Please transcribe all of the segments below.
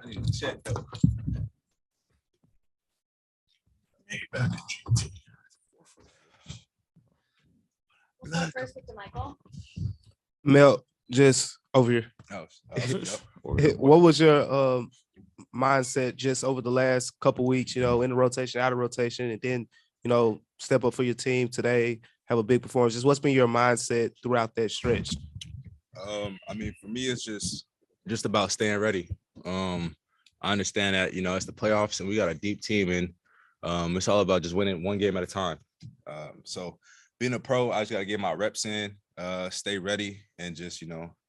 I need to check though. Maybe back in GT. We'll start first with DeMichael. Mel, just over here. What was your mindset just over the last couple weeks, in the rotation, out of rotation, and then, step up for your team today, have a big performance? Just what's been your mindset throughout that stretch? For me, it's just about staying ready. I understand that, it's the playoffs and we got a deep team, and it's all about just winning one game at a time. So being a pro, I just got to get my reps in, stay ready, and just,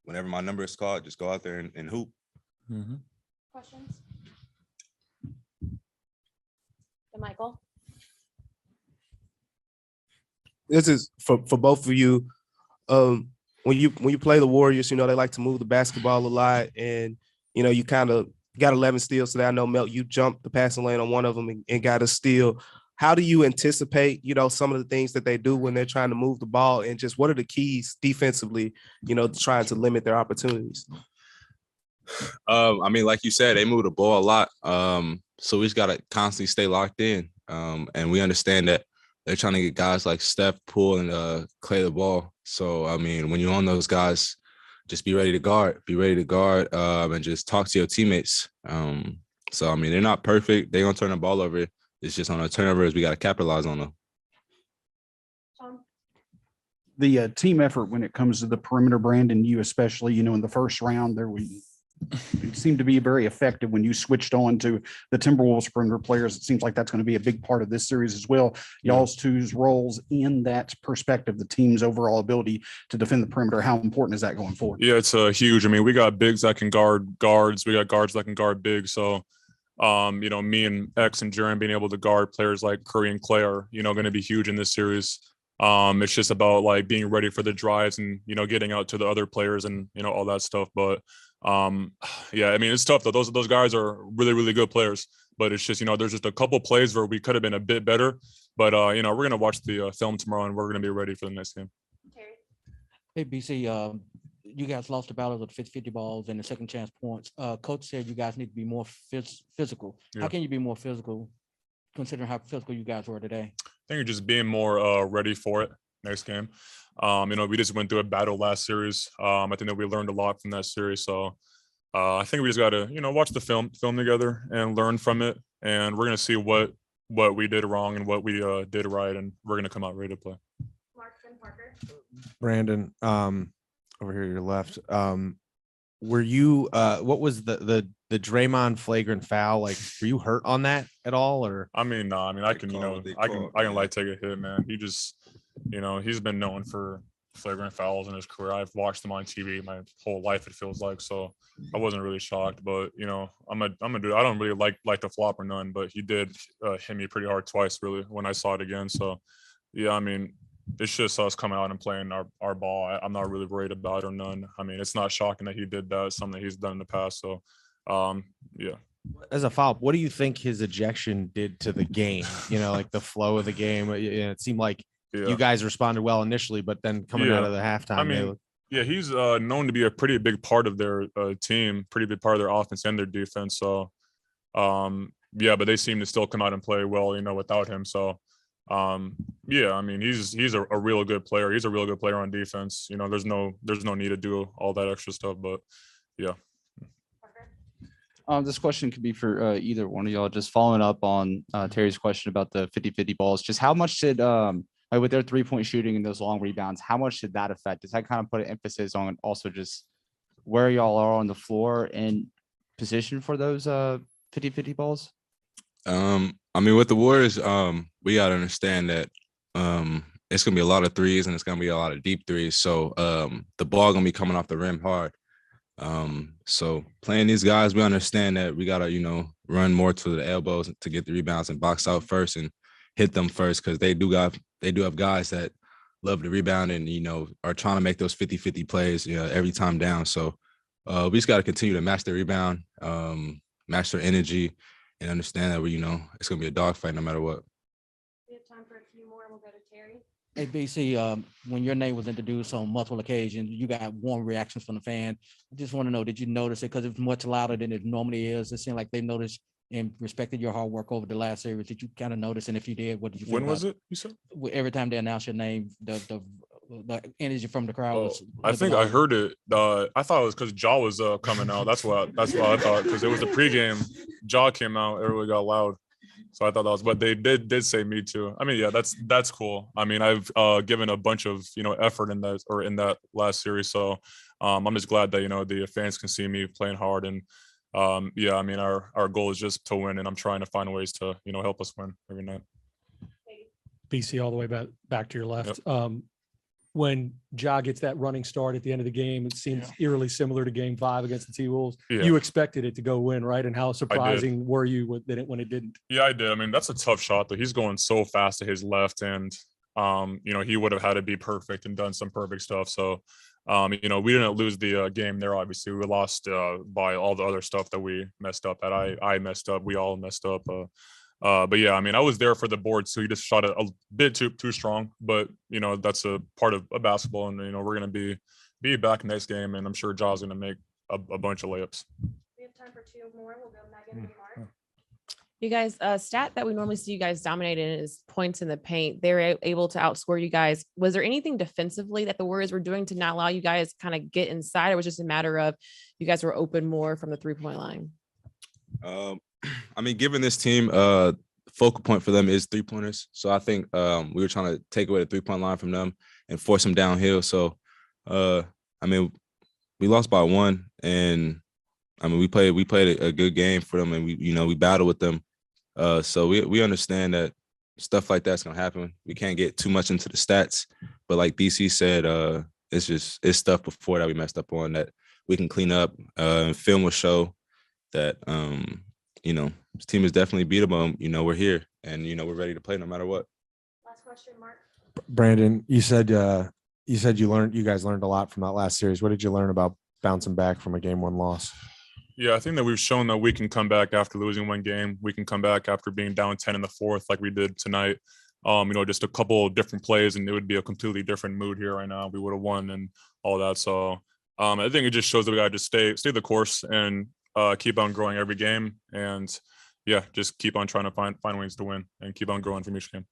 whenever my number is called, just go out there and hoop. Mm-hmm. Questions? DeMichael? This is for both of you. When you play the Warriors, they like to move the basketball a lot, and you kind of got 11 steals today. I know, Melt, you jumped the passing lane on one of them and got a steal. How do you anticipate, some of the things that they do when they're trying to move the ball, and just what are the keys defensively, trying to limit their opportunities? Like you said, they move the ball a lot. So we just got to constantly stay locked in. And we understand that they're trying to get guys like Steph, Poole, and Clay the ball. So, when you're on those guys, just be ready to guard, and just talk to your teammates. They're not perfect. They're going to turn the ball over. It's just on the turnovers, we got to capitalize on them. The team effort when it comes to the perimeter, Brandon, you especially, in the first round there, it seemed to be very effective when you switched on to the Timberwolves perimeter players. It seems like that's going to be a big part of this series as well. Y'all's two's roles in that perspective, the team's overall ability to defend the perimeter. How important is that going forward? Yeah, it's huge. We got bigs that can guard guards. We got guards that can guard bigs. So, me and X and Jaren being able to guard players like Curry and Clay are, going to be huge in this series. It's just about being ready for the drives and, getting out to the other players and, all that stuff. But it's tough though. Those guys are really, really good players, but it's just, there's just a couple plays where we could have been a bit better, but we're going to watch the film tomorrow and we're going to be ready for the next game. Hey, BC, you guys lost the battle of the 50-50 balls and the second chance points. Coach said you guys need to be more physical. Yeah. How can you be more physical considering how physical you guys were today? I think you're just being more ready for it next game. We just went through a battle last series. I think that we learned a lot from that series. So I think we just got to, watch the film together and learn from it. And we're going to see what we did wrong and what we did right. And we're going to come out ready to play. Parker. Brandon, over here to your left. Were you what was the Draymond flagrant foul? Were you hurt on that at all? Or I can take a hit, man. He just, he's been known for flagrant fouls in his career. I've watched them on TV my whole life, it feels like. So I wasn't really shocked, but I'm a dude. I don't really like the flop or none, but he did hit me pretty hard twice, really, when I saw it again. So yeah, it's just us coming out and playing our ball. I'm not really worried about it or none. It's not shocking that he did that. It's something that he's done in the past. So, yeah. As a follow-up, what do you think his ejection did to the game? The flow of the game. It seemed like you guys responded well initially, but then coming out of the halftime, he's known to be a pretty big part of their team, pretty big part of their offense and their defense. So, but they seem to still come out and play well, without him. So. He's a real good player. He's a real good player on defense. There's no need to do all that extra stuff, but yeah. This question could be for either one of y'all. Just following up on Terry's question about the 50-50 balls, just how much did with their 3-point shooting and those long rebounds, how much did that affect? Does that kind of put an emphasis on also just where y'all are on the floor and position for those 50-50 balls? With the Warriors, we got to understand that it's going to be a lot of threes and it's going to be a lot of deep threes. So the ball going to be coming off the rim hard. So playing these guys, we understand that we got to, run more to the elbows to get the rebounds and box out first and hit them first, because they do have guys that love to rebound and, are trying to make those 50-50 plays, every time down. So we just got to continue to match the rebound, match their energy, and understand that it's going to be a dogfight no matter what. We have time for a few more. We'll go to Terry. Hey, BC, when your name was introduced on multiple occasions, you got warm reactions from the fan. I just want to know, did you notice it? Because it's much louder than it normally is. It seemed like they noticed and respected your hard work over the last series. Did you kind of notice? And if you did, what did you feel When about was it? You said? every time they announce your name, the energy from the crowd Oh, was I a little think bit I louder? heard it. I thought it was because Jaw was coming out. That's what I thought, because it was the pregame. Jaw came out, everybody got loud. So I thought that was, but they did say me too. I mean, yeah, that's cool. I mean, I've given a bunch of effort in that last series. So I'm just glad that the fans can see me playing hard. And yeah, I mean, our goal is just to win, and I'm trying to find ways to help us win every night. BC all the way back to your left. When Ja gets that running start at the end of the game, it seems eerily similar to Game 5 against the T-Wolves. Yeah. You expected it to go win, right? And how surprising were you when it didn't? Yeah, I did. I mean, that's a tough shot though. He's going so fast to his left, and he would have had to be perfect and done some perfect stuff. So, we didn't lose the game there. Obviously, we lost by all the other stuff that we messed up. That I messed up. We all messed up. But yeah, I mean, I was there for the board, so he just shot it a bit too strong. But that's a part of a basketball, and we're gonna be back next game, and I'm sure Ja's gonna make a bunch of layups. We have time for 2 more. We'll go Megan and Mark. You guys, stat that we normally see you guys dominate in is points in the paint. They're able to outscore you guys. Was there anything defensively that the Warriors were doing to not allow you guys kind of get inside, or was it just a matter of you guys were open more from the 3-point line? I mean, given this team, focal point for them is 3-pointers. So I think we were trying to take away the 3-point line from them and force them downhill. So, I mean, we lost by 1, and I mean, we played a good game for them, and we battled with them. So we understand that stuff like that's gonna happen. We can't get too much into the stats, but like BC said, it's stuff before that we messed up on that we can clean up. And film will show that this team is definitely beatable. We're here, and we're ready to play no matter what. Last question, Mark. Brandon, you said you guys learned a lot from that last series. What did you learn about bouncing back from a Game 1 loss? Yeah, I think that we've shown that we can come back after losing 1 game. We can come back after being down 10 in the 4th, like we did tonight. Just a couple of different plays, and it would be a completely different mood here right now. We would have won and all that. So I think it just shows that we got to just stay the course and keep on growing every game. And yeah, just keep on trying to find ways to win and keep on growing from each game.